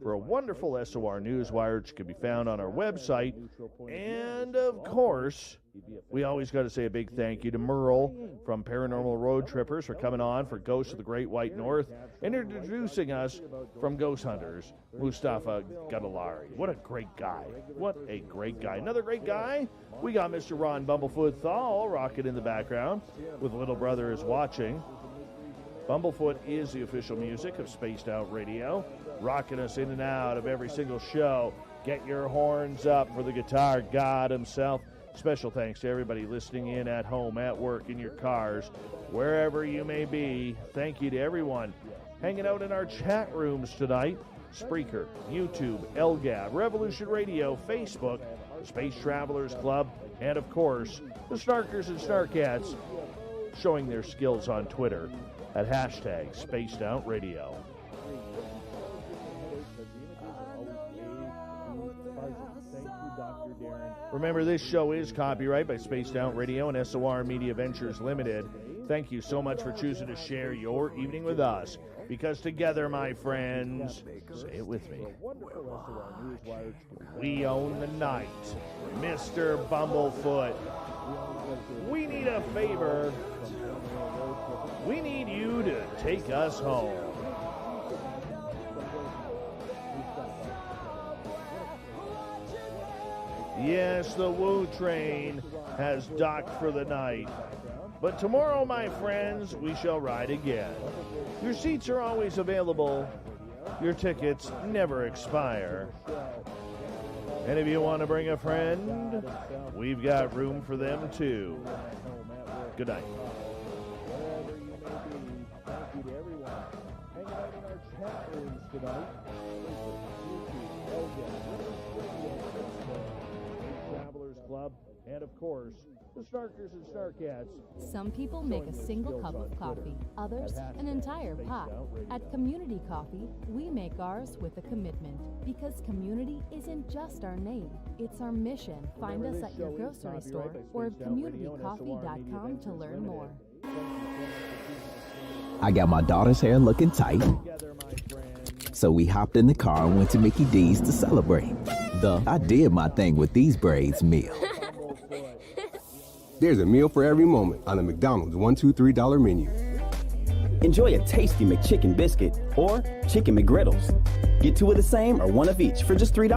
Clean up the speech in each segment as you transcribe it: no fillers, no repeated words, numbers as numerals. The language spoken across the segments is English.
for a wonderful SOR Newswire, which can be found on our website. And, of course, we always got to say a big thank you to Merle from Paranormal Road Trippers for coming on for Ghosts of the Great White North and introducing us from Ghost Hunters, Mustafa Gadalari. What a great guy. What a great guy. Another great guy, we got Mr. Ron Bumblefoot Thal rocking in the background with Little Brother is Watching. Bumblefoot is the official music of Spaced Out Radio, rocking us in and out of every single show. Get your horns up for the guitar god himself. Special thanks to everybody listening in at home, at work, in your cars, wherever you may be. Thank you to everyone hanging out in our chat rooms tonight. Spreaker, YouTube, LGAB, Revolution Radio, Facebook, the Space Travelers Club, and of course, the Snarkers and Snarkats showing their skills on Twitter at hashtag Spaced Out Radio. Remember, this show is copyright by Spaced Out Radio and SOR Media Ventures Limited. Thank you so much for choosing to share your evening with us, because together, my friends, say it with me, we own the night. Mr. Bumblefoot, we need a favor. We need you to take us home. Yes, the Woo train has docked for the night. But tomorrow, my friends, we shall ride again. Your seats are always available. Your tickets never expire. And if you want to bring a friend, we've got room for them too. Good night. Thank you to everyone hanging out in our chat rooms tonight. Travelers Club, and of course, the Snarkers and Snarkats. Some people make a single cup of coffee, others an entire pot. At Community Coffee, we make ours with a commitment, because community isn't just our name, it's our mission. Find us at your grocery store or at communitycoffee.com to learn more. I got my daughter's hair looking tight, so we hopped in the car and went to Mickey D's to celebrate. I did my thing with these braids meal. There's a meal for every moment on the McDonald's $1, $2, $3 menu. Enjoy a tasty McChicken biscuit or chicken McGriddles. Get two of the same or one of each for just $3.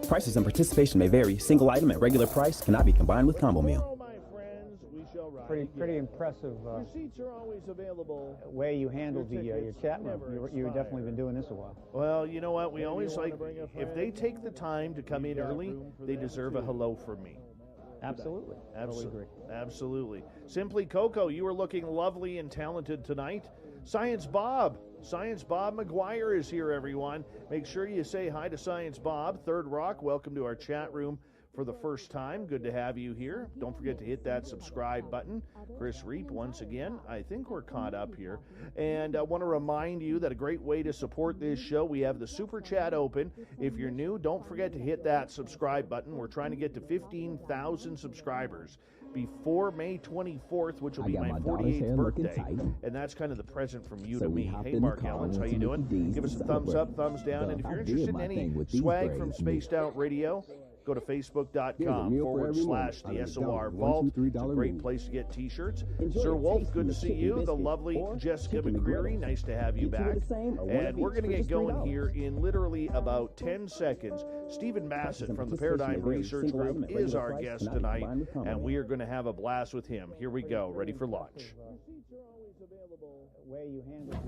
Prices and participation may vary. Single item at regular price cannot be combined with combo meal. Pretty impressive Your seats are always available. way you handled your chat room. You've definitely been doing this a while. Well, you know what? We always like, if they take the time to come in early, they deserve a hello from me. Absolutely. Agree. Absolutely. Simply Coco, you are looking lovely and talented tonight. Science Bob McGuire is here, everyone. Make sure you say hi to Science Bob. Third Rock, welcome to our chat room for the first time. Good to have you here. Don't forget to hit that subscribe button. Chris Reap, once again, I think we're caught up here. And I want to remind you that a great way to support this show, we have the Super Chat open. If you're new, don't forget to hit that subscribe button. We're trying to get to 15,000 subscribers before May 24th, which will be my 48th birthday. And that's kind of the present from you to me. Hey, Mark Ellens, how you doing? Give us a thumbs up, thumbs down. And if you're interested in any swag from Spaced Out Radio, go to facebook.com/the SOR Vault. It's a great place to get t-shirts. Sir Wolf, good to see you. The lovely Jessica McCreary, nice to have you back. And we're going to get going here in literally about 10 seconds. Stephen Bassett from the Paradigm Research Group is our guest tonight, and we are going to have a blast with him. Here we go, ready for launch. Way you handled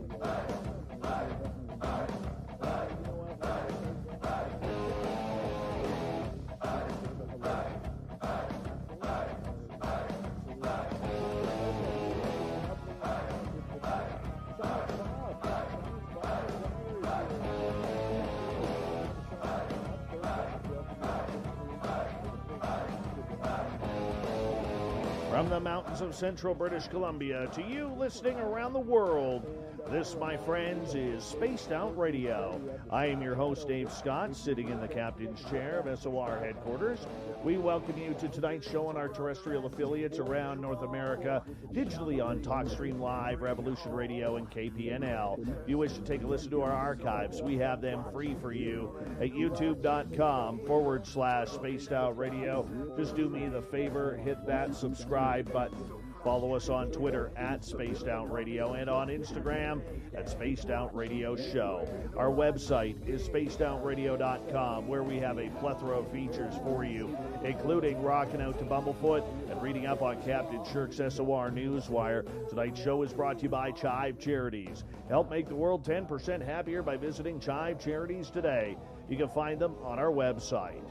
From the mountains of central British Columbia to you listening around the world, This, my friends, is Spaced Out Radio. I am your host, Dave Scott, sitting in the captain's chair of SOR headquarters. We welcome you to tonight's show on our terrestrial affiliates around North America, digitally on TalkStream Live, Revolution Radio, and KPNL. If you wish to take a listen to our archives, we have them free for you at youtube.com/Spaced Out Radio. Just do me the favor, hit that subscribe button. Follow us on Twitter at Spaced Out Radio and on Instagram at Spaced Out Radio Show. Our website is spacedoutradio.com, where we have a plethora of features for you, including rocking out to Bumblefoot and reading up on Captain Shirk's SOR Newswire. Tonight's show is brought to you by Chive Charities. Help make the world 10% happier by visiting Chive Charities today. You can find them on our website.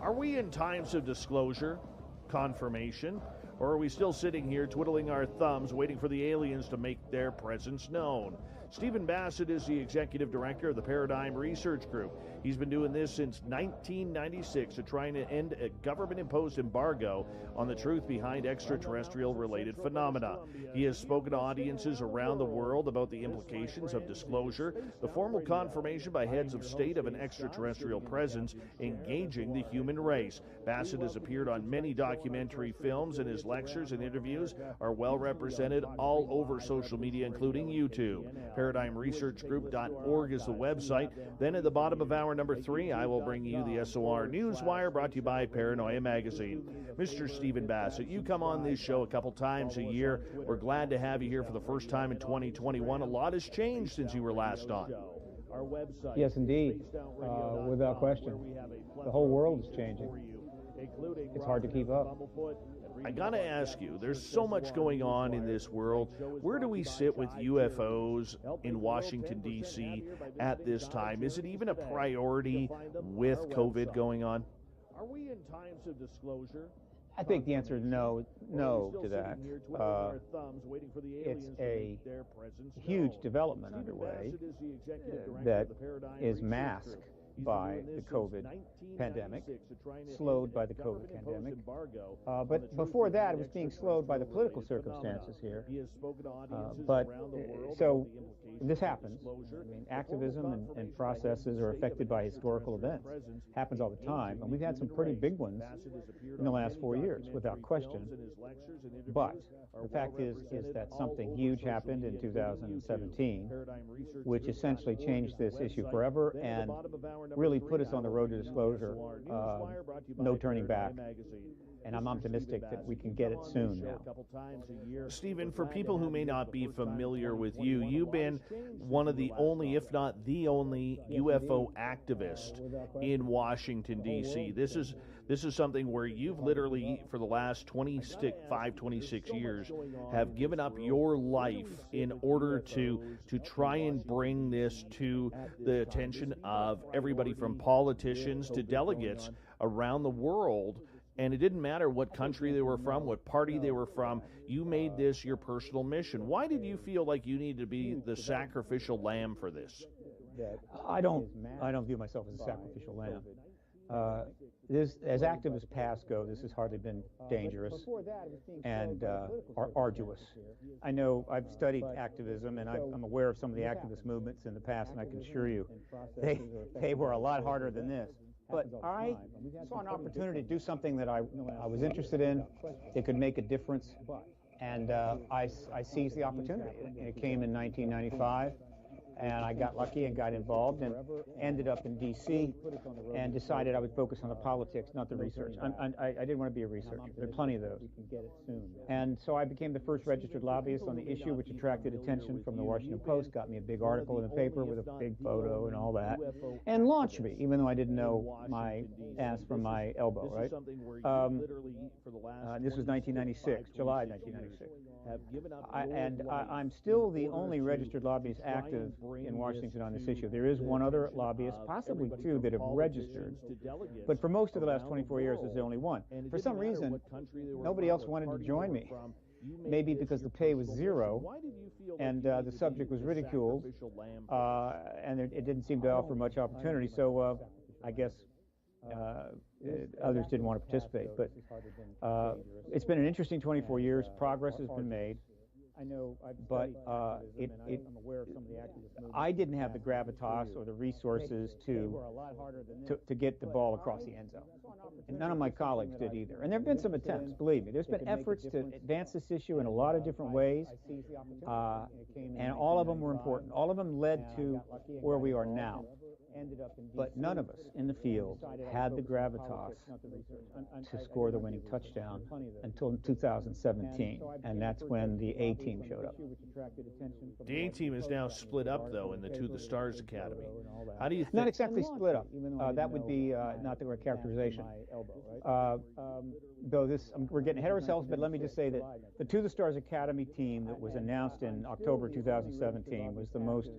Are we in times of disclosure, confirmation, or are we still sitting here twiddling our thumbs waiting for the aliens to make their presence known? Stephen Bassett is the executive director of the Paradigm Research Group. He's been doing this since 1996 to try and end a government-imposed embargo on the truth behind extraterrestrial-related phenomena. He has spoken to audiences around the world about the implications of disclosure, the formal confirmation by heads of state of an extraterrestrial presence engaging the human race. Bassett has appeared on many documentary films, and his lectures and interviews are well represented all over social media, including YouTube. ParadigmResearchGroup.org is the website. Then at the bottom of hour number 3, I will bring you the SOR Newswire, brought to you by Paranoia Magazine. Mr. Stephen Bassett, you come on this show a couple times a year. We're glad to have you here for the first time in 2021. A lot has changed since you were last on. Yes, indeed, without question. The whole world is changing. It's hard to keep up. I gotta ask you, there's so much going on in this world. Where do we sit with UFOs in Washington, D.C. at this time? Is it even a priority with COVID going on? Are we in times of disclosure? I think the answer is no to that. It's a huge development underway that is masked by the COVID pandemic, slowed by the COVID pandemic. But before that, it was being slowed by the political circumstances here. So this happens. I mean, activism and processes are affected by historical events. Happens all the time. And we've had some pretty big ones in the last 4 years, without question. But the fact is that something huge happened in 2017, which essentially changed this issue forever and really put us on the road to disclosure. No turning back. And I'm optimistic that we can get it soon now. Stephen, for people who may not be familiar with you, you've been one of the only, if not the only, UFO activist in Washington, D.C. This is something where you've literally, for the last 26 years, have given up your life in order to try and bring this to the attention of everybody from politicians to delegates around the world. And it didn't matter what country they were from, what party they were from. You made this your personal mission. Why did you feel like you needed to be the sacrificial lamb for this? I don't view myself as a sacrificial lamb. As activist paths go, this has hardly been dangerous and arduous. I know I've studied activism, and I'm aware of some of the activist movements in the past, and I can assure you they were a lot harder than this. But I saw an opportunity to do something that I was interested in. It could make a difference, and I seized the opportunity. It came in 1995. And I got lucky and got involved and ended up in D.C. and decided I would focus on the politics, not the research. I didn't want to be a researcher. There are plenty of those. And so I became the first registered lobbyist on the issue, which attracted attention from the Washington Post, got me a big article in the paper with a big photo and all that, and launched me, even though I didn't know my ass from my elbow, right? This was 1996, July 1996. I'm still the only registered lobbyist active in Washington on this issue. There is one other lobbyist, possibly two, that have registered. But for most of the last 24 years, there's the only one. For some reason, nobody else wanted to join me. Maybe because the pay was zero and the subject was ridiculed, and it didn't seem to offer much opportunity. So I guess others didn't want to participate. But it's been an interesting 24 years. Progress has been made. but I didn't have the gravitas or the resources to get the ball across the end zone. And none of my colleagues did either. And there have been some attempts, believe me. There's been efforts to advance this issue in a lot of different ways, and all of them were important. All of them led to where we are now. But none of us in the field had the gravitas to score the winning touchdown until 2017, and that's when the A-team showed up. The A-team is now split up, though, in the To the Stars Academy. How do you think? Not exactly split up. That would be not the right characterization. Though we're getting ahead of ourselves, but let me just say that the To the Stars Academy team that was announced in October 2017 was the most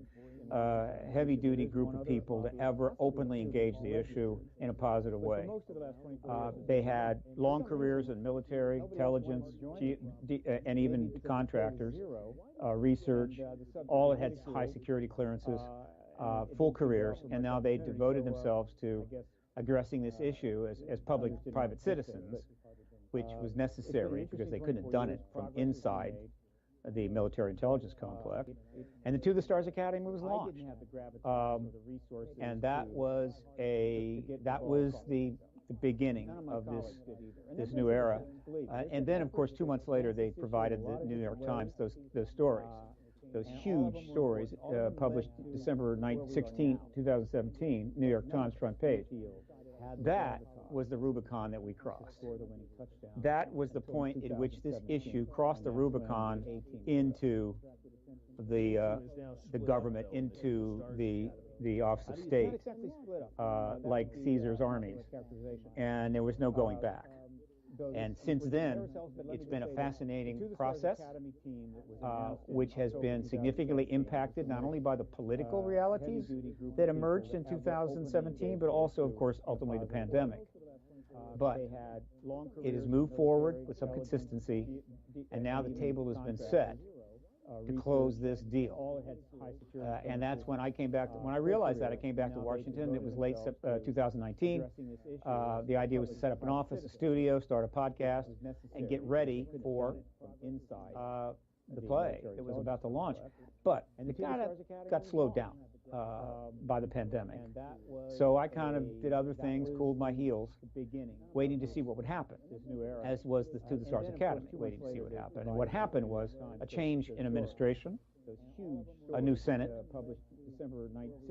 heavy-duty group of people to ever openly engage the issue in a positive way. They had long careers in military, intelligence, and even contractors, research. All had high security clearances, full careers, and now they devoted themselves to addressing this issue as public-private citizens, which was necessary because they couldn't have done it from inside the military intelligence complex. And the To the Stars Academy was launched, and that was the beginning of this new era. And then, of course, 2 months later, they provided the New York Times those stories, those huge stories published December 16, 2017, New York Times front page. That was the Rubicon that we crossed. That was the point at which this issue crossed the Rubicon into the government, into the Office of State, like Caesar's armies, and there was no going back. And since then, it's been a fascinating process, which has been significantly impacted not only by the political realities that emerged in 2017, but also, of course, ultimately the pandemic. But it has moved forward with some consistency, and now the table has been set to close this deal. And that's when I came back. When I realized that, I came back to Washington. It was late 2019. The idea was to set up an office, a studio, start a podcast, and get ready for the play that was about to launch. But it kind of got slowed down by the pandemic. So I kind of did other things, cooled my heels, waiting to see what would happen, as was the To the Stars Academy, waiting to see what happened. And what happened was a change in administration, a new Senate,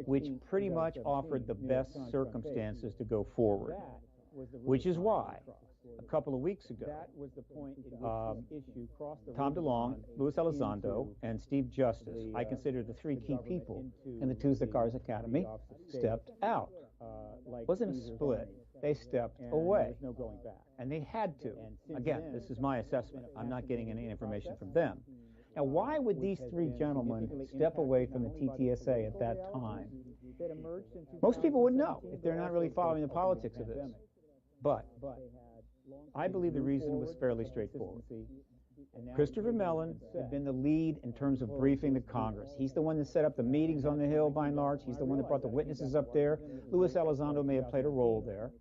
which pretty much offered the best circumstances to go forward, which is why a couple of weeks ago, Tom DeLonge, Louis Elizondo, and Steve Justice, I consider the three key people in the To the Stars Academy, stepped out. It wasn't a split. They stepped away, and they had to. Again, this is my assessment. I'm not getting any information from them. Now, why would these three gentlemen step away from the TTSA at that time? Most people would know if they're not really following the politics of this. But I believe the reason was fairly straightforward. Christopher Mellon had been the lead in terms of briefing the Congress. He's the one that set up the meetings on the Hill, by and large. He's the one that brought the witnesses up there. Louis Elizondo may have played a role there.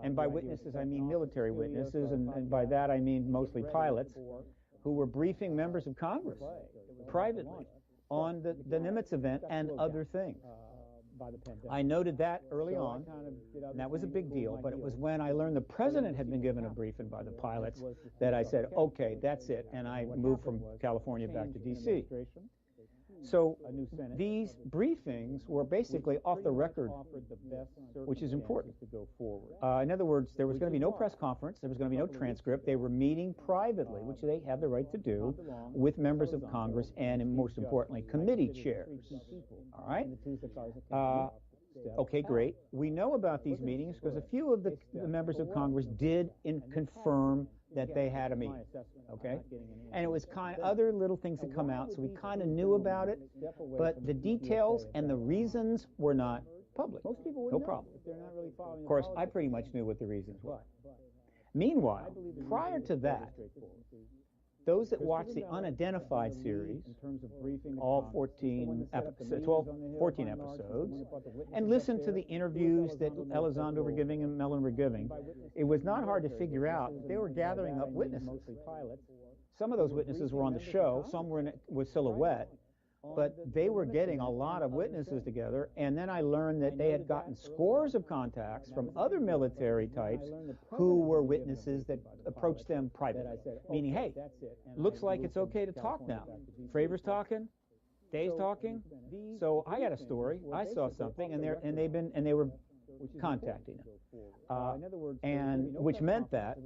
And by witnesses, I mean military witnesses, and by that I mean mostly pilots who were briefing members of Congress privately on the Nimitz event and other things. I noted that early on, and that was a big deal, but it was when I learned the president had been given a briefing by the pilots that I said, okay, that's it, and I moved from California back to D.C. So these briefings were basically off the record, which is important. In other words, there was going to be no press conference, there was going to be no transcript. They were meeting privately, which they have the right to do, with members of Congress and, most importantly, committee chairs. All right? Okay, great. We know about these meetings because a few of the members of Congress did confirm that they had a meeting, okay? And it was kind of other little things that come out, so we kind of knew about it, but the details and the reasons were not public. No problem. Of course, I pretty much knew what the reasons were. Meanwhile, prior to that, those that watched the unidentified series, all 14 episodes, and listened to the interviews that Elizondo were giving and Mellon were giving, it was not hard to figure out that they were gathering up witnesses. Some of those witnesses were on the show, some were with Silhouette, but they were getting a lot of witnesses together, and then I learned that they had gotten scores of contacts from other military types who were witnesses that approached them privately, meaning, hey, looks like it's okay to talk now. Fravor's talking, Day's talking, so I got a story, I saw something, and they were contacting him. And which meant that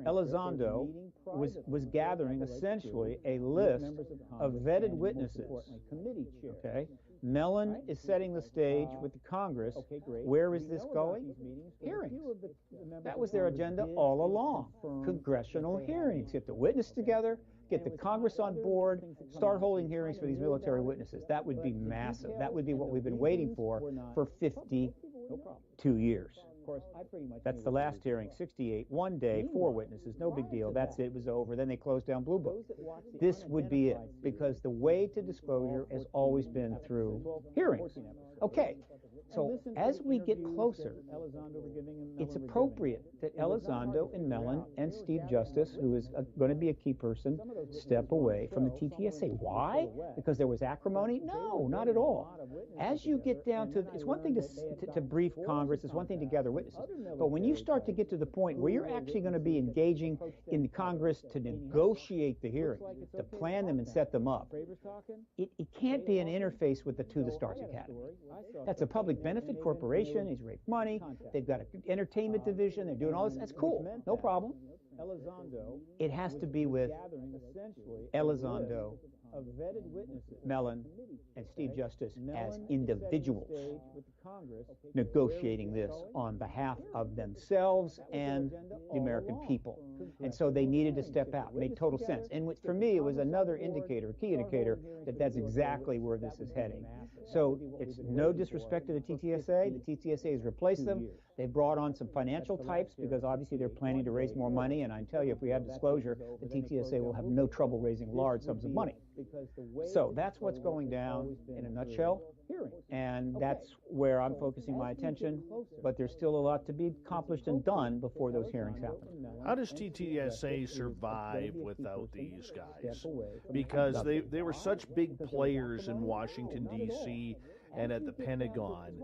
Elizondo was gathering essentially a list of vetted witnesses. Okay, Mellon is setting the stage with the Congress. Where is this going? Hearings. That was their agenda all along. Congressional hearings. Get the witnesses together, get the Congress on board, start holding hearings for these military witnesses. That would be massive. That would be what we've been waiting for 52 years. That's the last hearing, 68, 1 day, 4 witnesses, no big deal. That's it, it was over. Then they closed down Blue Book. This would be it, because the way to disclosure has always been through hearings. Okay, so as we get closer, it's appropriate that Elizondo and Mellon and Steve Justice, who is going to be a key person, step away from the TTSA. Why? Because there was acrimony? No, not at all. As you get down to, it's one thing to brief Congress, it's one thing to gather witnesses, but when you start to get to the point where you're actually going to be engaging in Congress to negotiate the hearing, to plan them and set them up, it can't be an interface with to the Stars Academy. That's a public benefit corporation. He's raised money. They've got an entertainment division. They're doing all this. That's cool. No problem. It has to be with Elizondo, Mellon, and Steve Justice as individuals negotiating this on behalf of themselves and the American people. And so they needed to step out. It made total sense. And for me, it was another indicator, key indicator, that that's exactly where this is heading. So it's no disrespect to the TTSA. The TTSA has replaced them. They brought on some financial types because obviously they're planning to raise more money. And I tell you, if we have disclosure, the TTSA will have no trouble raising large sums of money. So that's what's going down in a nutshell. And that's where I'm focusing my attention. But there's still a lot to be accomplished and done before those hearings happen. How does TTSA survive without these guys? Because they were such big players in Washington, D.C. and at the Pentagon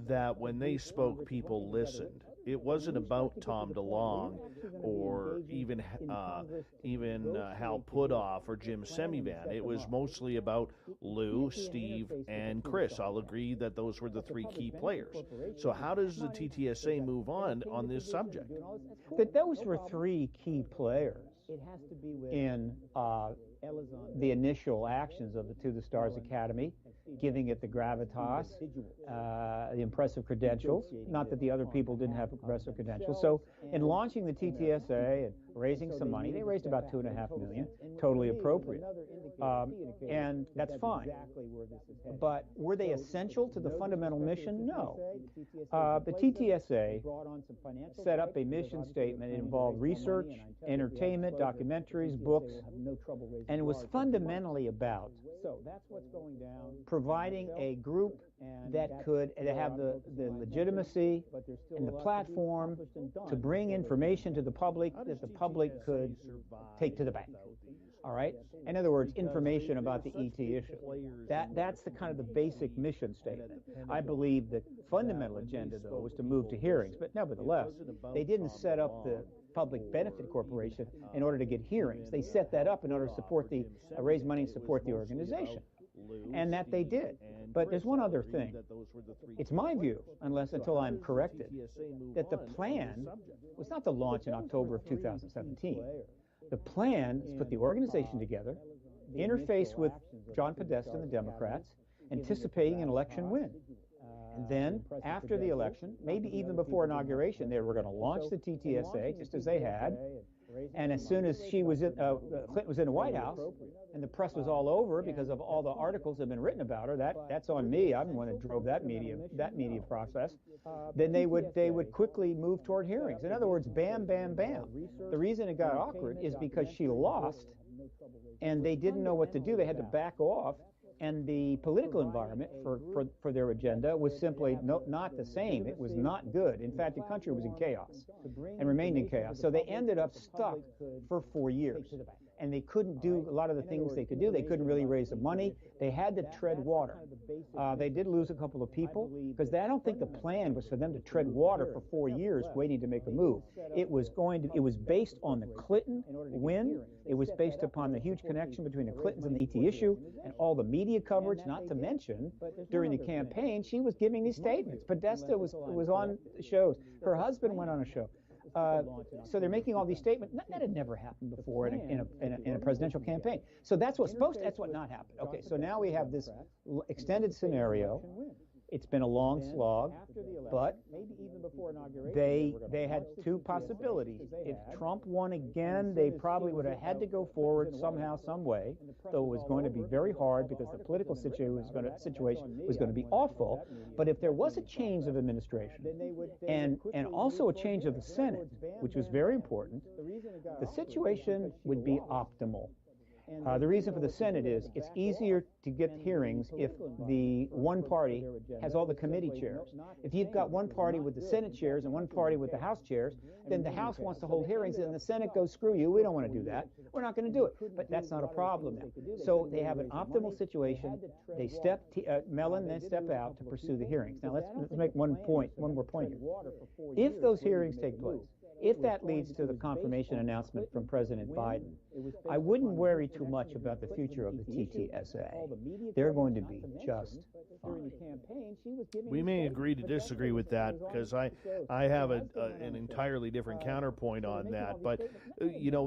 that when they spoke, people listened. It wasn't about Tom DeLonge or even Hal Puthoff or Jim Semivan. It was mostly about Lou, Steve, and Chris. I'll agree that those were the 3 key players. So how does the TTSA move on this subject? But those were 3 key players in the initial actions of the To the Stars Academy, giving it the gravitas, the impressive credentials. Not that the other people didn't have impressive credentials. So in launching the TTSA and raising some money, they raised about $2.5 million, totally appropriate. And that's fine. But were they essential to the fundamental mission? No. The TTSA set up a mission statement. It involved research, entertainment, documentaries, books, and it was fundamentally about providing a group that could have the legitimacy and the platform to bring information to the public that the public could take to the bank. All right? In other words, information about the ET issue. That's the kind of the basic mission statement. I believe the fundamental agenda, though, was to move to hearings. But nevertheless, they didn't set up the Public Benefit Corporation in order to get hearings. They set that up in order to support raise money and support the organization. And that they did. But there's one other thing. It's my view, until I'm corrected, that the plan was not to launch in October of 2017. The plan is put the organization together, interface with John Podesta and the Democrats, anticipating an election win. And then, after the election, maybe even before inauguration, they were going to launch the TTSA, just as they had. And as soon as Clinton was in the White House, and the press was all over because of all the articles that have been written about her, that's on me. I'm the one that drove that media process. Then they would quickly move toward hearings. In other words, bam, bam, bam. The reason it got awkward is because she lost, and they didn't know what to do. They had to back off. And the political environment for their agenda was simply not the same. It was not good. In fact, the country was in chaos and remained in chaos. So they ended up stuck for 4 years. and they couldn't do a lot of the things they could do. They couldn't really raise the money. They had to tread water. They did lose a couple of people because I don't think the plan was for them to tread water for 4 years waiting to make a move. It was based on the Clinton win. It was based upon the huge connection between the Clintons and the ET issue and all the media coverage, not to mention during the campaign, she was giving these statements. Podesta was on shows. Her husband went on a show. So they're making all these statements. That had never happened before in a presidential campaign. So that's what's that's what not happened. Okay, so now we have this extended scenario. It's been a long slog, but they had two possibilities. If Trump won again, they probably would have had to go forward somehow, some way, though it was going to be very hard because the political situation was going to be awful. But if there was a change of administration and also a change of the Senate, which was very important, the situation would be optimal. The reason for the Senate is it's easier to get hearings if the one party has all the committee chairs. If you've got one party with the Senate chairs and one party with the House chairs, then the House wants to hold hearings and the Senate goes, screw you, we don't want to do that. We're not going to do it. But that's not a problem now. So they have an optimal situation. They Mellon then step out to pursue the hearings. Now let's make one more point here. If those hearings take place, if that leads to the confirmation announcement from President Biden, I wouldn't worry too much about the future of the TTSA. They're going to be just fine. We may agree to disagree with that because I have an entirely different counterpoint on that. But,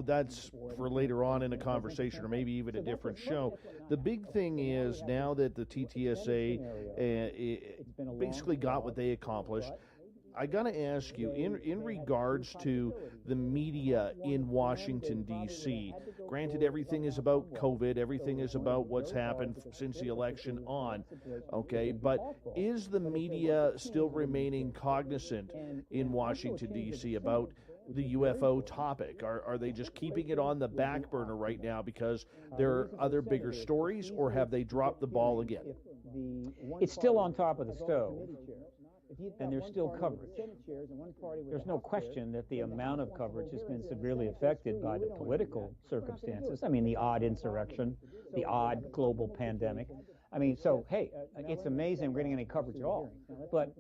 that's for later on in a conversation or maybe even a different show. The big thing is now that the TTSA basically got what they accomplished, I got to ask you, in regards to the media in Washington, D.C., granted everything is about COVID, everything is about what's happened since the election on, okay, but is the media still remaining cognizant in Washington, D.C. about the UFO topic? Are they just keeping it on the back burner right now because there are other bigger stories, or have they dropped the ball again? It's still on top of the stove. And there's still coverage. There's no question that the amount of coverage has been severely affected by the political circumstances. I mean, the odd insurrection, the odd global pandemic. I mean, so, hey, it's amazing we're getting any coverage at all. But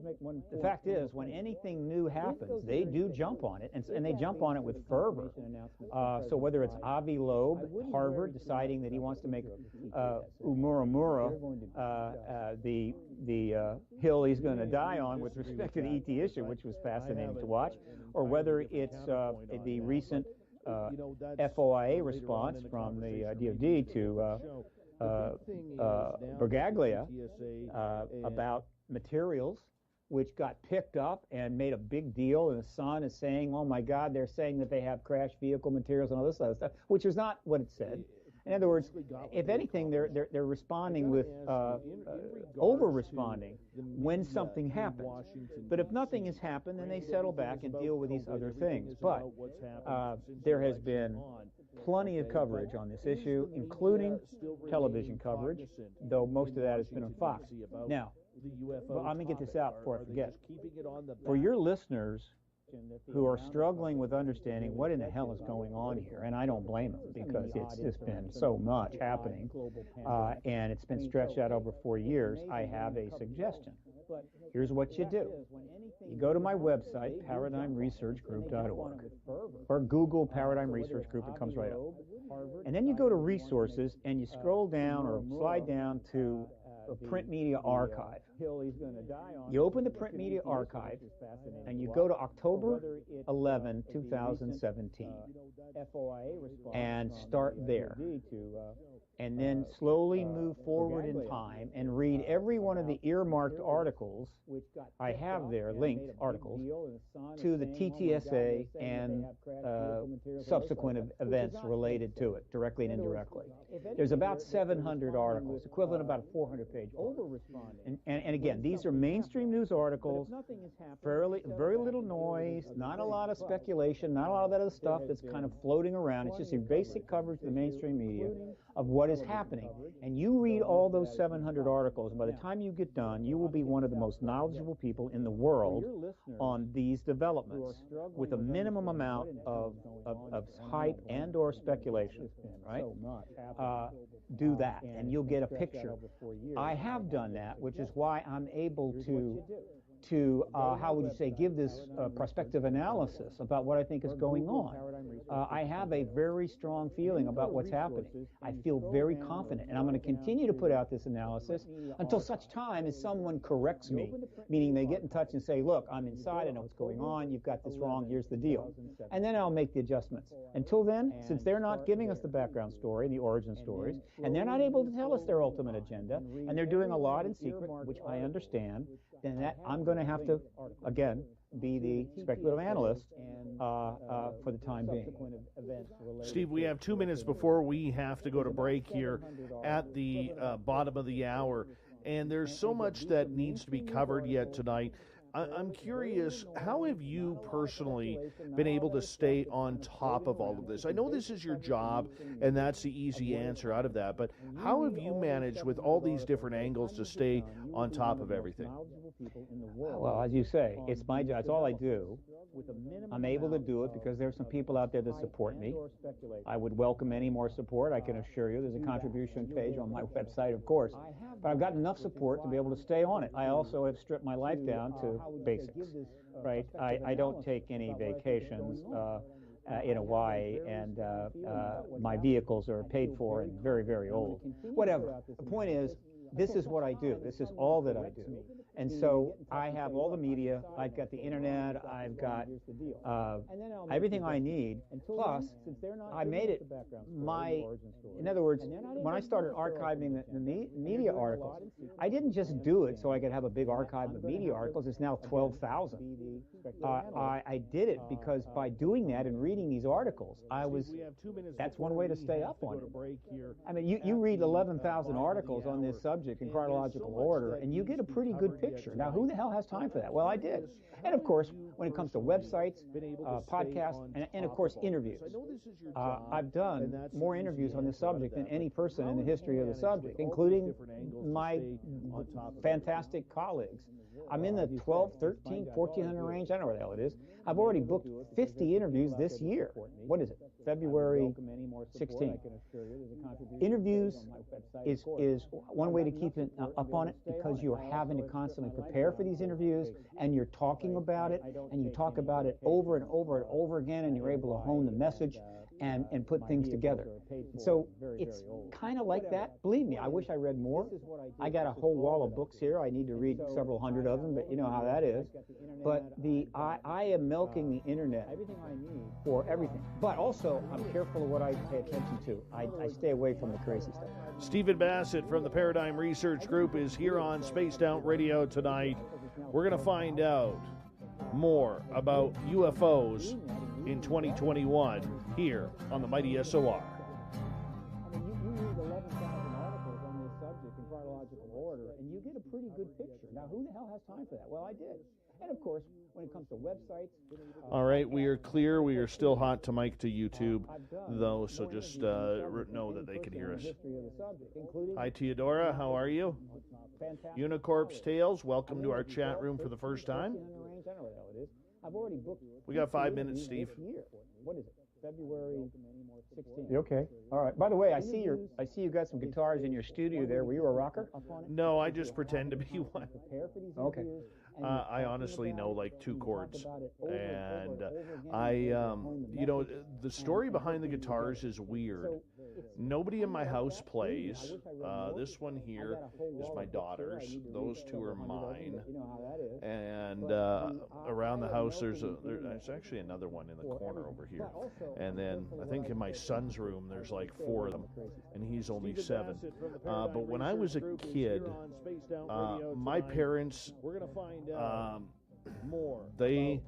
the fact is, when anything new happens, they do jump on it, and they jump on it with fervor. So whether it's Avi Loeb, Harvard, deciding that he wants to make Oumuamua the hill he's going to die on with respect to the ET issue, which was fascinating to watch, or whether it's the recent FOIA response from the DOD to Bergaglia about materials which got picked up and made a big deal, and the Sun is saying, oh my God, they're saying that they have crash vehicle materials and all this other stuff, which is not what it said. In other words, if anything, they're responding with over-responding when something happens. But if nothing has happened, then they settle back and deal with these other things. But there has been plenty of coverage on this issue, including television coverage, though most of that has been on Fox. Now, well, let me get this out before I forget. For your listeners who are struggling with understanding what in the hell is going on here, and I don't blame them because it's just been so much happening, and it's been stretched out over 4 years, I have a suggestion. Here's what you do. You go to my website, paradigmresearchgroup.org, or Google Paradigm Research Group, it comes right up. And then you go to resources, and you scroll down or slide down to a print media archive. You open the print media archive and you go to October 11, 2017 and start there. And then slowly move forward in time and read every one of the earmarked articles I have there, linked articles, to the TTSA and subsequent events related to it, directly and indirectly. There's about 700 articles, equivalent about a 400-page book. And again, these are mainstream news articles, very little noise, not a lot of speculation, not a lot of that other stuff that's kind of floating around. It's just your basic coverage of the mainstream media of what what is happening. And you read all those 700 articles, and by the time you get done, you will be one of the most knowledgeable people in the world on these developments with a minimum amount of hype and or speculation, right? Do that, and you'll get a picture. I have done that, which is why I'm able to how would you say, give this prospective analysis about what I think is going on. I have a very strong feeling about what's happening. I feel very confident, and I'm going to continue to put out this analysis until such time as someone corrects me, meaning they get in touch and say, look, I'm inside, I know what's going on, you've got this wrong, here's the deal. And then I'll make the adjustments. Until then, since they're not giving us the background story and the origin stories, and they're not able to tell us their ultimate agenda, and they're doing a lot in secret, which I understand, then that I'm going to have to, again, be the speculative analyst for the time being. Steve, we have 2 minutes before we have to go to break here at the bottom of the hour, and there's so much that needs to be covered yet tonight. I'm curious, how have you personally been able to stay on top of all of this? I know this is your job, and that's the easy answer out of that, but how have you managed with all these different angles to stay on top of everything? Well, as you say, it's my job. It's all I do. I'm able to do it because there's some people out there that support me. I would welcome any more support, I can assure you. There's a contribution page on my website, of course. But I've got enough support to be able to stay on it. I also have stripped my life down to basics, right? I don't take any vacations in Hawaii, and my vehicles are paid for and very, very old. Whatever. The point is, this is what I do. This is all that I do. And so I have all the media. I've got the internet. I've got everything I need. Plus, I made it in other words, when I started archiving the media articles, I didn't just do it so I could have a big archive of media articles. It's now 12,000. I did it because by doing that and reading these articles, that's one way to stay up on it. I mean, you read 11,000 articles on this subject in chronological order, and you get a pretty good picture. Now, who the hell has time for that? Well, I did. And of course, when it comes to websites, podcasts, and of course, interviews. I've done more interviews on this subject than any person in the history of the subject, including my fantastic colleagues. I'm in the 12, 13, 1,400 range. I don't know where the hell it is. I've already booked 50 interviews this year. What is it? February 16th. Interviews is one way to keep it up on it, because you're having to constantly prepare for these interviews, and you're talking about it, and you talk about it over and over and over again, and you're able to hone the message and put things together. So it's kind of like that. Believe me, I wish I read more. I got a whole wall of books here. I need to read several hundred of them, but you know how that is. But I am milking the internet for everything. But also, I'm careful of what I pay attention to. I stay away from the crazy stuff. Stephen Bassett from the Paradigm Research Group is here on Spaced Out Radio tonight. We're going to find out more about UFOs in 2021 here on the Mighty SOR. I mean, you read 11,000 articles on this subject in chronological order, and you get a pretty good picture. Now, who the hell has time for that? Well, I did. And of course, when it comes to websites... All right, we are clear. We are still hot to mic to YouTube, though, so just know that they can hear us. Hi, Theodora. How are you? Unicorp's Tales, welcome to our chat room for the first time. We got 5 minutes, Steve. What is it? February 16th. Okay. All right. By the way, I see you got some guitars in your studio there. Were you a rocker? No, I just pretend to be one. Okay. I honestly know like 2 chords, and the story behind the guitars is weird. Nobody in my house plays. This one here is my daughter's. Those 2 are mine. And around the house, there's actually another one in the corner over here. And then I think in my son's room, there's like 4 of them, and he's only 7. But when I was a kid, my parents, they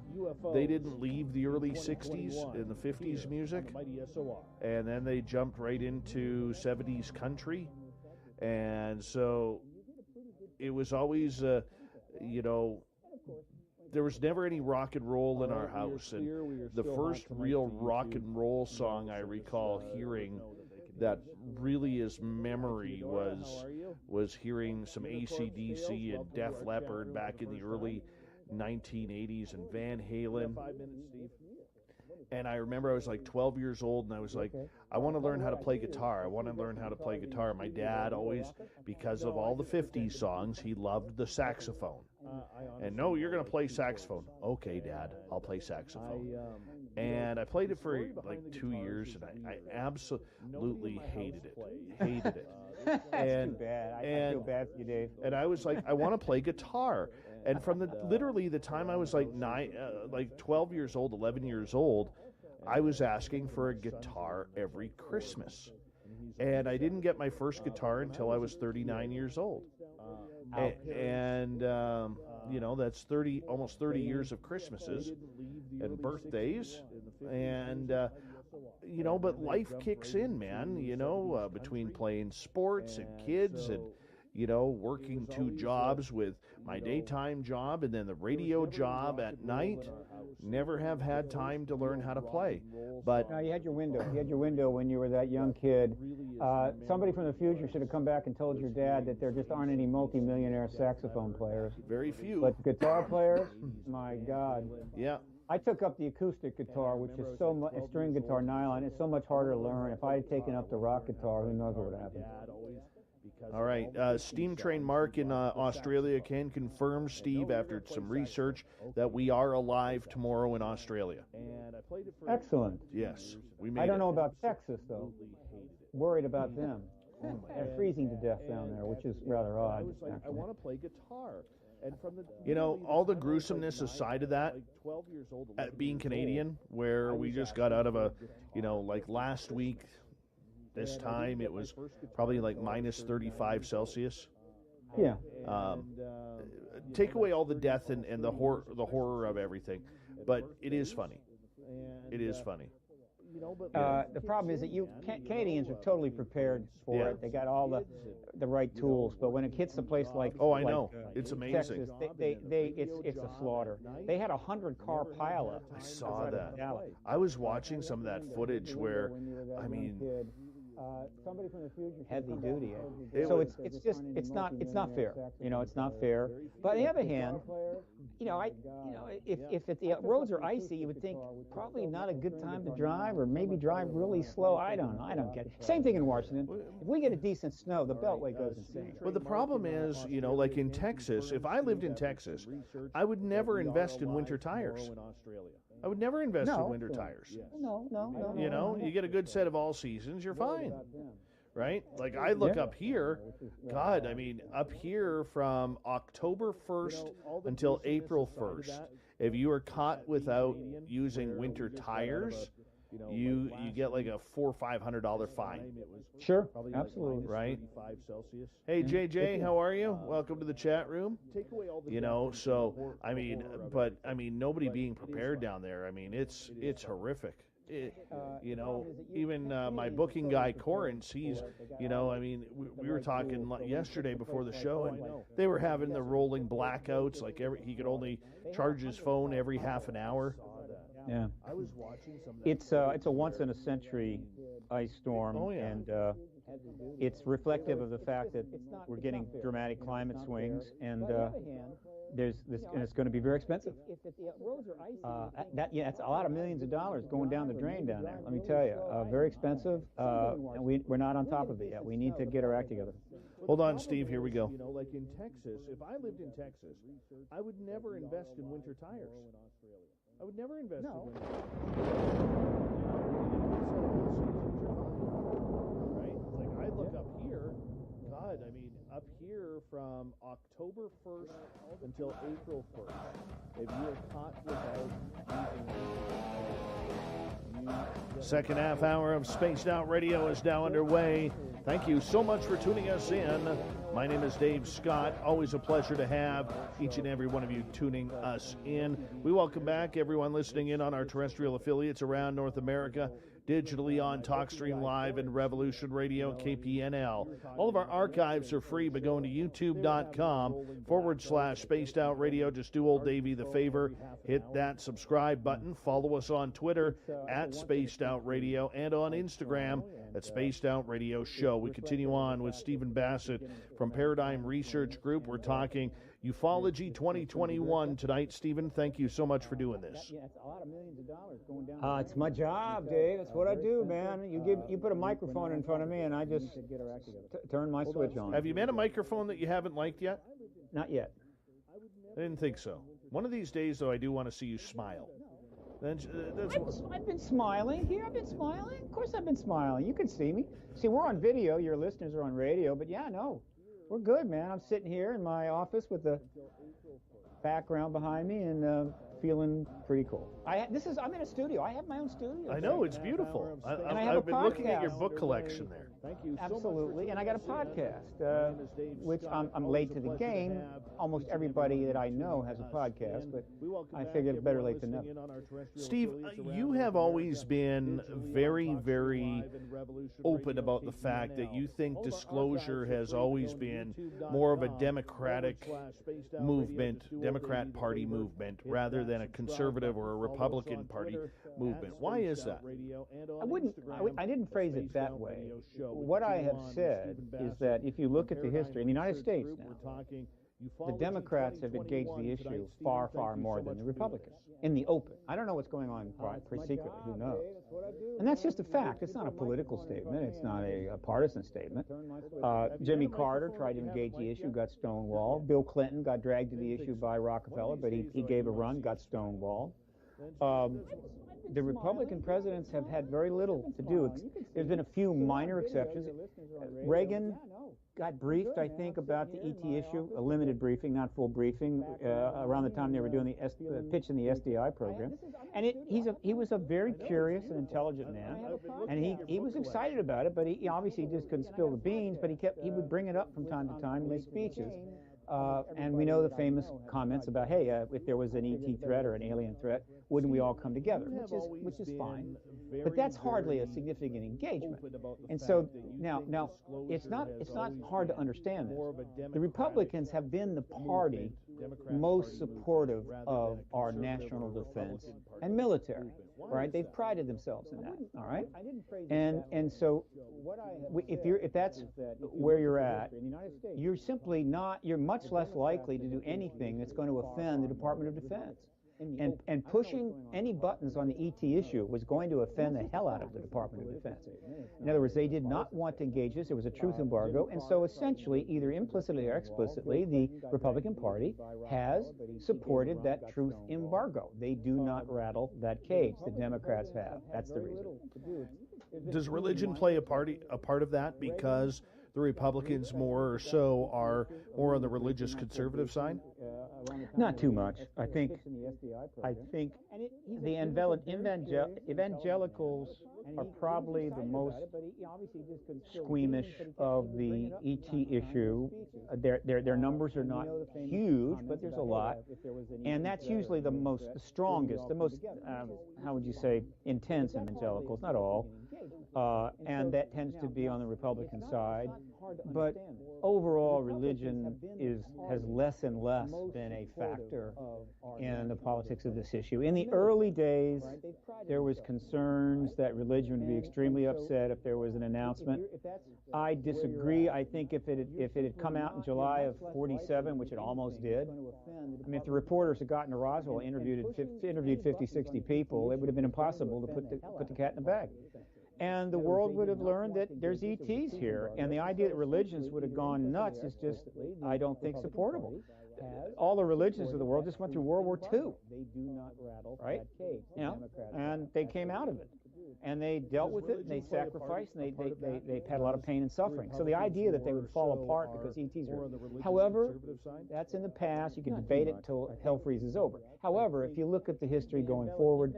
didn't leave the early 60s and the 50s music, and then they jumped right into 70s country, and so it was always there was never any rock and roll in our house, and the first real rock and roll song I recall hearing that really is memory was hearing some AC/DC and Def Leppard back in the early 1980s and Van Halen. And I remember I was like 12 years old, and I was like, I want to learn how to play guitar. I want to learn how to play guitar. My dad always, because of all the 50s songs, he loved the saxophone. And no, you're going to play saxophone. Okay, Dad, I'll play saxophone. And I played it for like 2 years, and I absolutely hated it. Hated it. That's too bad. I feel bad for you, Dave. And I was like, I want to play guitar. And from literally the time I was like 12 years old, 11 years old, I was asking for a guitar every Christmas. And I didn't get my first guitar until I was 39 years old. And that's almost 30 years of Christmases and birthdays. And, but life kicks in, man, between playing sports and kids and, working 2 jobs with my daytime job and then the radio job at night. Never have had time to learn how to play. But no, you had your window. You had your window when you were that young kid. Somebody from the future should have come back and told your dad that there just aren't any multi-millionaire saxophone players. Very few. But guitar players, my God. Yeah. I took up the acoustic guitar, which is so much, a string guitar, nylon. It's so much harder to learn. If I had taken up the rock guitar, who knows what would happen. All right. Steam Train Mark in Australia can confirm, Steve, after some research, that we are alive tomorrow in Australia. Excellent. Yes. We made I don't know about Texas, though. Worried about them. They're freezing to death down there, which is rather odd. I want to play guitar. And from all the gruesomeness aside of that, being Canadian, where we just got out of like last week, this time it was probably like minus 35 Celsius. Yeah. Take away all the death and the horror of everything, but it is funny. It is funny. The problem is that Canadians are totally prepared for it. They got all the right tools, but when it hits a place like I know, it's amazing. Texas, it's a slaughter. They had 100-car pileup. I saw that. I was watching some of that footage where, I mean, somebody from the future, heavy duty. So it's not fair. It's not fair. But on the other hand, if the roads are icy, you would think probably not a good time to drive, or maybe drive really slow. I don't get it. Same thing in Washington. If we get a decent snow, the Beltway goes insane. Well, the problem is, like in Texas, if I lived in Texas, I would never invest in winter tires. I would never invest in winter tires. No. You get a good set of all seasons, you're fine. Right? Like I look up here, God, I mean, up here from October 1st until April 1st, if you are caught without using winter tires, you get like a $400 or $500 fine. Sure, absolutely. Right? Hey, JJ, how are you? Welcome to the chat room. So I mean, nobody being prepared down there. I mean, it's horrific. Even my booking guy, Corrance, he's, we were talking yesterday before the show, and they were having the rolling blackouts. Like he could only charge his phone every half an hour. Yeah, it's a once in a century ice storm, and it's reflective of the fact that we're getting dramatic climate swings, and it's going to be very expensive. That's a lot of millions of dollars going down the drain down there. Let me tell you, very expensive, and we're not on top of it yet. We need to get our act together. Hold on, Steve. Here we go. Like in Texas, if I lived in Texas, I would never invest in winter tires. I would never invest in winter tires. Right? Like I look up here, God, I mean, up here from October 1st until April 1st, if you are caught without using second half hour of Spaced Out Radio is now underway. Thank you so much for tuning us in. My name is Dave Scott. Always a pleasure to have each and every one of you tuning us in. We welcome back everyone listening in on our terrestrial affiliates around North America, digitally on TalkStream Live and Revolution Radio and KPNL. All of our archives are free by going to youtube.com/Spaced Out Radio. Just do old Davey the favor, hit that subscribe button, follow us on Twitter at Spaced Out Radio and on Instagram at Spaced Out Radio Show. We continue on with Stephen Bassett from Paradigm Research Group. We're talking Ufology 2021 tonight. Stephen, thank you so much for doing this. Yeah, it's a lot of millions of dollars going down. It's my job, Dave. That's what I do, man. You put a microphone in front of me, and I just turn my switch on. Have you met a microphone that you haven't liked yet? Not yet. I didn't think so. One of these days, though, I do want to see you smile. I've been smiling here. I've been smiling. Of course I've been smiling. You can see me. See, we're on video. Your listeners are on radio. But yeah, no. We're good, man. I'm sitting here in my office with the background behind me and feeling pretty cool. I'm in a studio. I have my own studio. I know, it's beautiful. I've been looking at your book collection there. Absolutely. And I got a podcast, which I'm late to the game. Almost everybody that I know has a podcast, but I figured better late than never. Steve, you have always been very, very open about the fact that you think disclosure has always been more of a Democratic movement, Democrat Party movement, rather than a conservative or a Republican Party movement. Why is that? I didn't phrase it that way. What I have said is that if you look at the history in the United States now, the Democrats have engaged the issue far, far more than the Republicans in the open. I don't know what's going on secretly, who knows? And that's just a fact. It's not a political statement. It's not a partisan statement. Jimmy Carter tried to engage the issue, got stonewalled. Bill Clinton got dragged to the issue by Rockefeller, but he gave a run, got stonewalled. The Republican presidents have had very little to do. There's been a few minor exceptions. Reagan got briefed, I think, about the ET issue, a limited briefing, not full briefing, around the time they were doing the pitch in the SDI program. And he was a very curious and intelligent man, and he was excited about it, but he obviously just couldn't spill the beans, but he would bring it up from time to time in his speeches. And we know the famous comments about, hey, if there was an ET threat or an alien threat, wouldn't we all come together? Which is fine, but that's hardly a significant engagement. And so now it's not hard to understand this. The Republicans have been the party most supportive of our national defense and military. Right? They've prided themselves in that. All right. And so if that's where you're at, you're much less likely to do anything that's going to offend the Department of Defense. And pushing any buttons on the ET issue was going to offend the hell out of the Department of Defense. In other words, they did not want to engage this. It was a truth embargo. And so essentially, either implicitly or explicitly, the Republican Party has supported that truth embargo. They do not rattle that cage. The Democrats have. That's the reason. Does religion play a part of that, because the Republicans more or so are more on the religious conservative side? Not too much. I think the evangelicals are probably the most squeamish of the ET issue. Their numbers are not huge, but there's a lot, and that's usually the strongest, the most how would you say, intense evangelicals. Not all. And that tends to be on the Republican side. But overall, religion has less and less been a factor in the politics of this issue. In the early days, there was concerns that religion would be extremely upset if there was an announcement. I disagree. I think if it had come out in July of '47, which it almost did, I mean, if the reporters had gotten to Roswell, interviewed 50, 60 people, it would have been impossible to put the cat in the bag. And the world would have learned that there's ETs here. And the idea that religions would have gone nuts is just, I don't think, supportable. All the religions of the world just went through World War II. Right? You know, and they came out of it. And they dealt with it, and they sacrificed, and they had a lot of pain and suffering. So the idea that they would fall apart because ETs are... However, that's in the past. You can debate it until hell freezes over. However, if you look at the history going forward,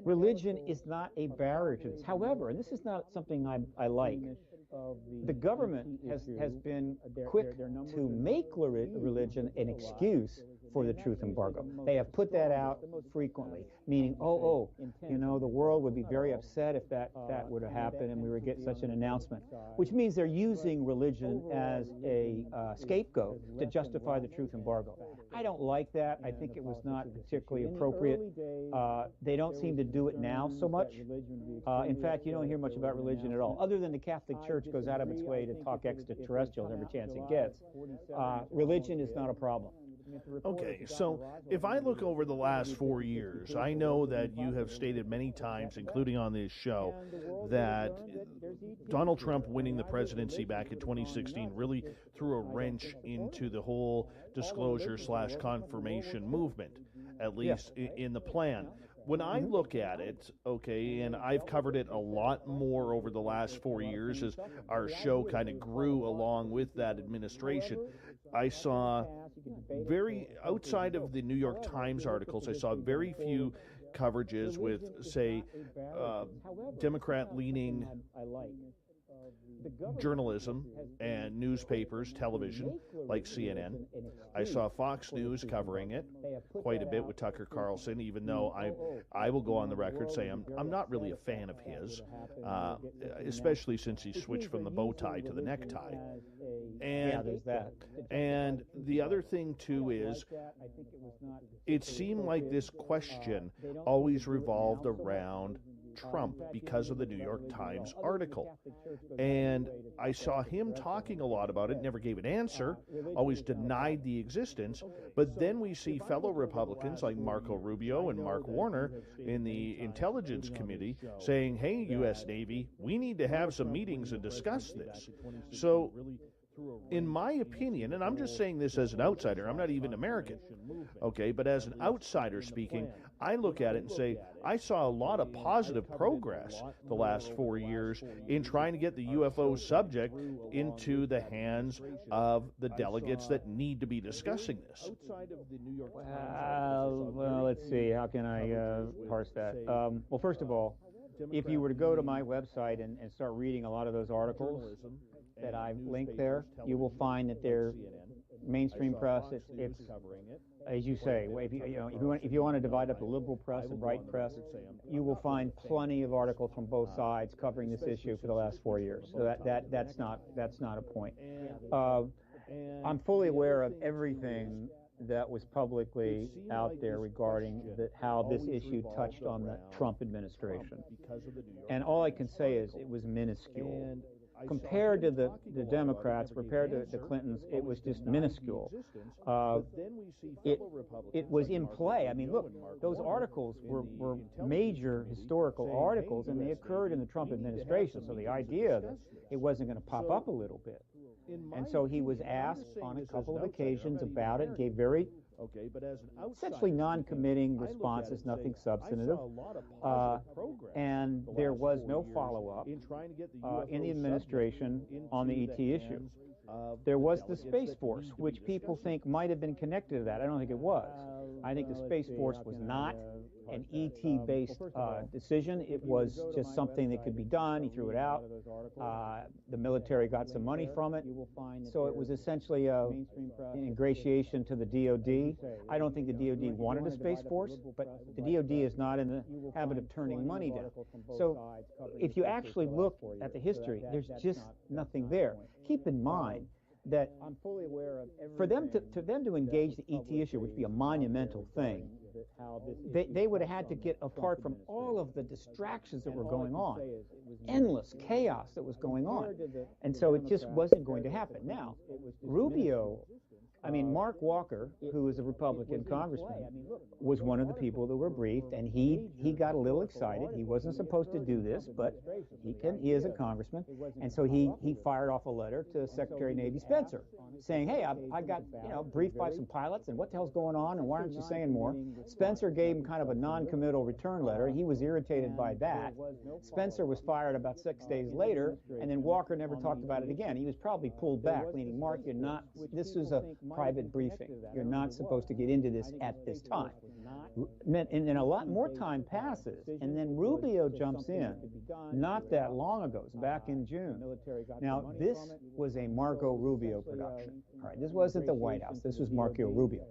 religion is not a barrier to this. However, and this is not something I like, the government has been quick to make religion an excuse for the truth embargo. They have put that out frequently, meaning, the world would be very upset if that were to happen and we would get such an announcement, which means they're using religion as a scapegoat to justify the truth embargo. I don't like that. I think it was not particularly appropriate. They don't seem to do it now so much. In fact, you don't hear much about religion at all, other than the Catholic Church goes out of its way to talk extraterrestrials every chance it gets. Religion is not a problem. Okay, so if I look over the last 4 years, I know that you have stated many times, including on this show, that Donald Trump winning the presidency back in 2016 really threw a wrench into the whole disclosure/confirmation movement, at least in the plan. When I look at it, okay, and I've covered it a lot more over the last 4 years as our show kind of grew along with that administration, I saw outside of the New York Times articles, I saw very few coverages with, say, Democrat-leaning journalism and newspapers, television, like CNN. I saw Fox News covering it quite a bit with Tucker Carlson, even though I will go on the record say I'm not really a fan of his, especially since he switched from the bow tie to the necktie. And the other thing, too, is it seemed like this question always revolved around Trump because of the New York Times article. And I saw him talking a lot about it, never gave an answer, always denied the existence. But then we see fellow Republicans like Marco Rubio and Mark Warner in the Intelligence Committee saying, hey, U.S. Navy, we need to have some meetings and discuss this. So in my opinion, and I'm just saying this as an outsider, I'm not even American, okay, but as an outsider speaking, I look at it and say, I saw a lot of positive progress the last 4 years in trying to get the UFO subject into the hands of the delegates that need to be discussing this. Well, let's see, how can I parse that? Well, first of all, if you were to go to my website and start reading a lot of those articles that I've linked there, you will find that they're mainstream press. It's as you say, if you want to divide up the liberal press and right press, you will find plenty of articles from both sides covering this issue for the last 4 years. So that's not a point. I'm fully aware of everything that was publicly out there regarding how this issue touched on the Trump administration. And all I can say is it was minuscule. Compared to the Democrats, compared to the Clintons, it was just minuscule. It was in play. I mean, look, those articles were major historical articles, and they occurred in the Trump administration. So the idea that it wasn't going to pop up a little bit. And so he was asked on a couple of occasions about it, gave very essentially non-committing responses, nothing substantive, and there was no follow-up in the administration on the ET issue. There was the Space Force, which people think might have been connected to that. I don't think it was. I think the Space Force was not an ET-based decision. It was just something that could be done. He threw it out. The military got some money from it. So it was essentially an ingratiation to the DOD. I don't think the DOD wanted a Space Force, but the DOD is not in the habit of turning money down. So if you actually look at the history, there's just nothing there. Keep in mind that for them to engage the ET issue, which would be a monumental thing, they would have had to get apart from all of the distractions that were going on, endless chaos that was going on, and so it just wasn't going to happen. Now, Mark Walker, who is a Republican congressman, was one of the people that were briefed, and he got a little excited. He wasn't supposed to do this, but he is a congressman, and so he fired off a letter to Secretary of Navy Spencer saying, hey, I got briefed by some pilots, and what the hell's going on, and why aren't you saying more? Spencer gave him kind of a non-committal return letter. He was irritated by that. Spencer was fired about 6 days later, and then Walker never talked about it again. He was probably pulled back, meaning, Mark, you're not, this is a private briefing. You're not supposed to get into this at this time. And then a lot more time passes, and then Rubio jumps in not that long ago. It's back in June. Now, this was a Marco Rubio production. All right, this wasn't the White House. This was Marco Rubio.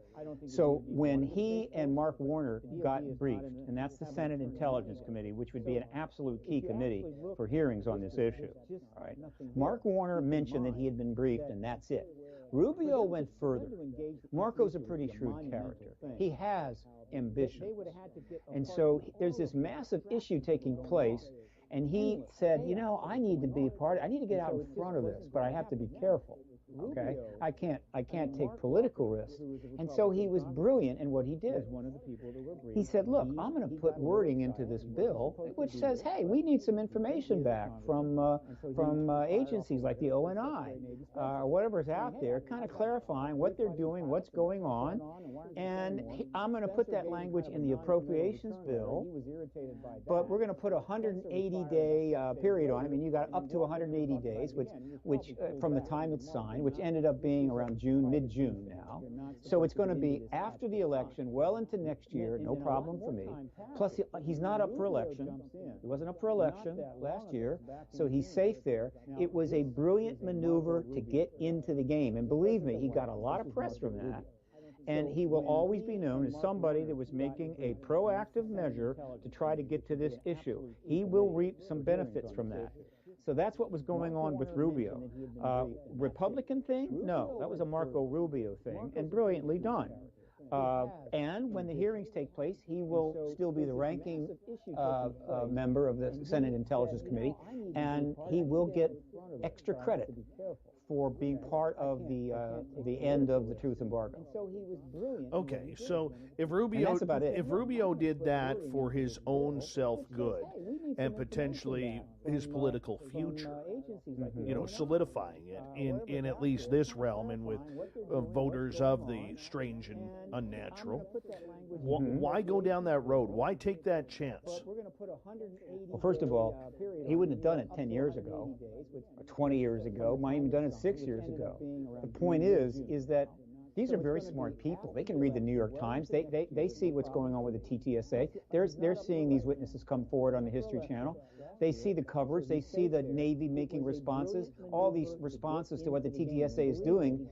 So when he and Mark Warner got briefed, and that's the Senate Intelligence Committee, which would be an absolute key committee for hearings on this issue. All right, Mark Warner mentioned that he had been briefed, and that's it. Rubio went further. Marco's a pretty shrewd character. He has ambition. And so there's this massive issue taking place, and he said, you know, I need to be part, I need to get out in front of this, but I have to be careful. Okay, I can't take political risks. And so he was brilliant in what he did. He said, look, I'm going to put wording into this bill which says, hey, we need some information back from agencies like the ONI or whatever's out there, kind of clarifying what they're doing, what's going on. And I'm going to put that language in the appropriations bill, but we're going to put a 180-day period on it. I mean, you got up to 180 days, which from the time it's signed, which ended up being around June, mid-June now. So it's going to be after the election, well into next year, no problem for me. Plus, he's not up for election. He wasn't up for election last year, so he's safe there. It was a brilliant maneuver to get into the game. And believe me, he got a lot of press from that. And he will always be known as somebody that was making a proactive measure to try to get to this issue. He will reap some benefits from that. So that's what was going on with Rubio. Republican thing? No, that was a Marco Rubio thing, and brilliantly done. And when the hearings take place, he will still be the ranking member of the Senate Intelligence Committee, and he will get extra credit for being part of the end of the truth embargo. Okay, so if Rubio did that for his own self-good and potentially his political future, you know, solidifying it in at least this realm and with voters of the strange and unnatural, why go down that road? Why take that chance? Well, first of all, he wouldn't have done it 10 years ago, or 20 years ago, might even done it 6 years ago. The point is that these are very smart people. They can read the New York Times. They see what's going on with the TTSA. They're seeing these witnesses come forward on the History Channel. They see the coverage. They see the Navy making responses. All these responses to what the TTSA is doing,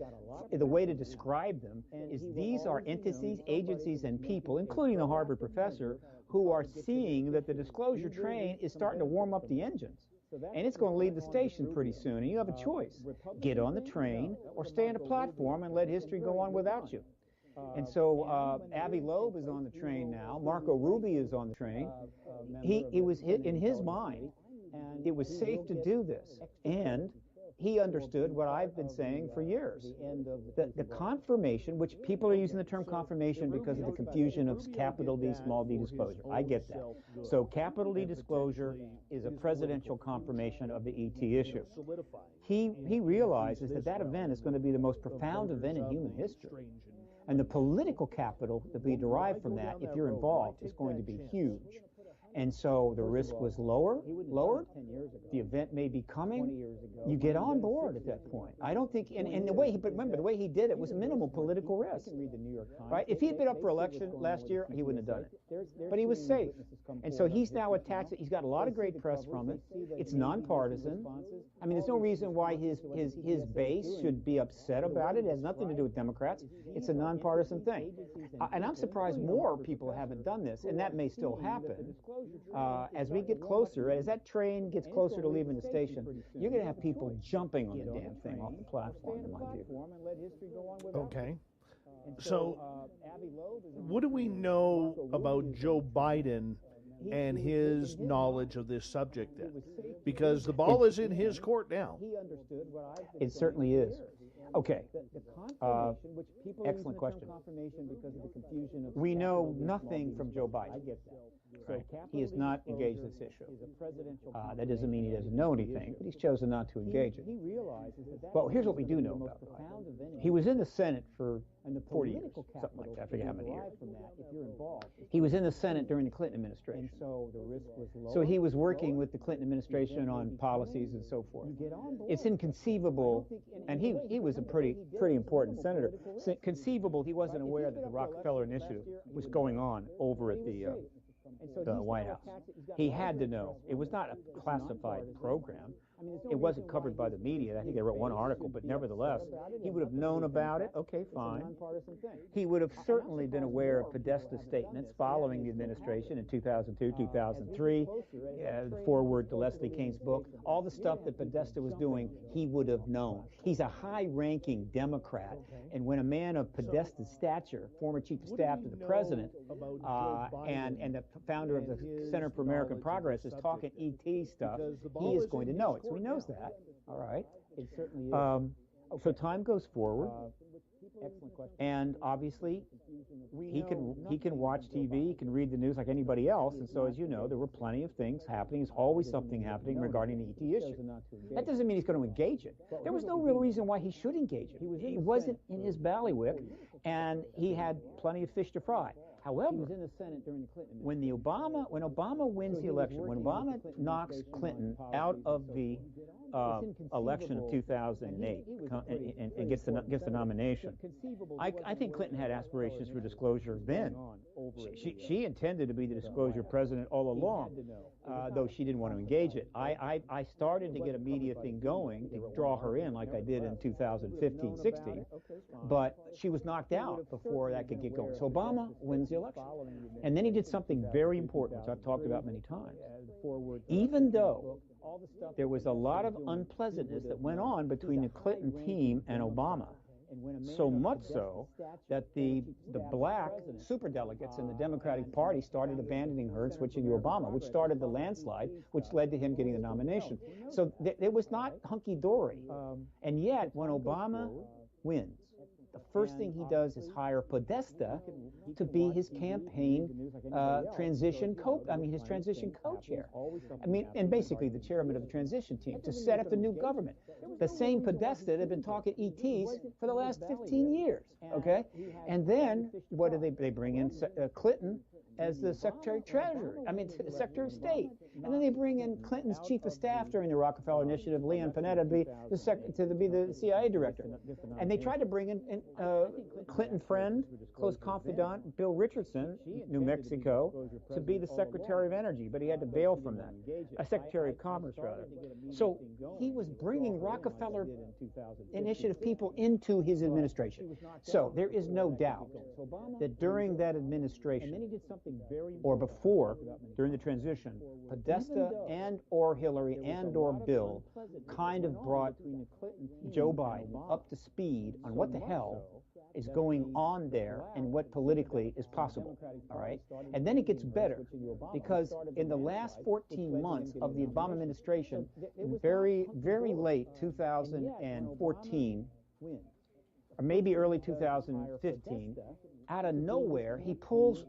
the way to describe them is these are entities, agencies, and people, including the Harvard professor, who are seeing that the disclosure train is starting to warm up the engines. And it's going to leave the station pretty soon, and you have a choice. Get on the train or stay on the platform and let history go on without you. And so Avi Loeb is on the train now. Marco Rubio is on the train. It was in his mind, it was safe to do this. And he understood what I've been saying for years. The confirmation, which people are using the term confirmation because of the confusion of capital D, small d disclosure. I get that. So capital D disclosure is a presidential confirmation of the ET issue. He realizes that event is going to be the most profound event in human history. And the political capital to be derived from that, if you're involved, is going to be huge. And so the risk was lowered. The event may be coming. You get on board at that point. I don't think, and the way but remember, the way he did it was minimal political risk. Right? If he had been up for election last year, he wouldn't have done it. But he was safe. And so he's now attacked it. He's got a lot of great press from it. It's nonpartisan. I mean, there's no reason why his base should be upset about it. It has nothing to do with Democrats. It's a nonpartisan thing. And I'm surprised more people haven't done this, and that may still happen. As we get closer, as that train gets closer to leaving the station, you're going to have people jumping on the damn thing off the platform, in my view. Okay. So, what do we know about Joe Biden and his knowledge of this subject then? Because the ball is in his court now. It certainly is. Okay. Excellent question. We know nothing from Joe Biden. Right? He is not engaged in this issue. That doesn't mean he doesn't know anything, but he's chosen not to engage it. Well, here's what we do know about him. He was in the Senate for 40 years, something like that. I forget how many years. He was in the Senate during the Clinton administration. So he was working with the Clinton administration on policies and so forth. It's inconceivable, and he was a pretty important senator. It's conceivable he wasn't aware that the Rockefeller Initiative was going on over at the White House. He had to know. It was not a classified program. It wasn't covered by the media. I think they wrote one article, but nevertheless, he would have known about it. Okay, fine. He would have certainly been aware of Podesta's statements following the administration in 2002, 2003, the foreword to Leslie Kane's book. All the stuff that Podesta was doing, he would have known. He's a high-ranking Democrat, and when a man of Podesta's stature, former chief of staff to the president, and the founder of the Center for American Progress is talking ET stuff, he is going to know it. So he knows that. All right. It certainly is. So time goes forward, and obviously he can watch TV, he can read the news like anybody else, and so as you know, there were plenty of things happening. There's always something happening regarding the ET issue. That doesn't mean he's going to engage it. There was no real reason why he should engage it. He wasn't in his bailiwick, and he had plenty of fish to fry. However, when Obama wins the election, when Obama knocks Clinton out of the election of 2008 and gets the nomination, I think Clinton had aspirations for disclosure then. She intended to be the disclosure president all along, though she didn't want to engage it. I started to get a media thing going to draw her in like I did in 2015, 16, but she was knocked out before that could get going. So Obama wins the election. And then he did something very important, which I've talked about many times. Even though there was a lot of unpleasantness that went on between the Clinton team and Obama, so much so that the black superdelegates in the Democratic Party started abandoning her and switching to Obama, which started the landslide, which led to him getting the nomination. So it was not hunky-dory. And yet, when Obama wins, the first thing he does is hire Podesta to be his campaign transition co-chair. I mean, and basically the chairman of the transition team to set up the new government. The same Podesta that had been talking ETs for the last 15 years, okay? And then what do they bring in Clinton as the Secretary of Secretary of State. And then they bring in Clinton's chief of staff during the Rockefeller Initiative, Leon Panetta, to be the CIA director. And they tried to bring in Clinton friend, close confidant, Bill Richardson, New Mexico, to be the Secretary of Energy, but he had to bail from that. Secretary of Commerce, rather. So he was bringing Rockefeller Initiative people into his administration. So there is no doubt that during that administration, or before, during the transition, Podesta and or Hillary and or Bill kind of brought Joe Biden up to speed on what the hell is going on there and what politically is possible, all right? And then it gets better, because in the last 14 months of the Obama administration, very, very late 2014, or maybe early 2015, out of nowhere, he pulls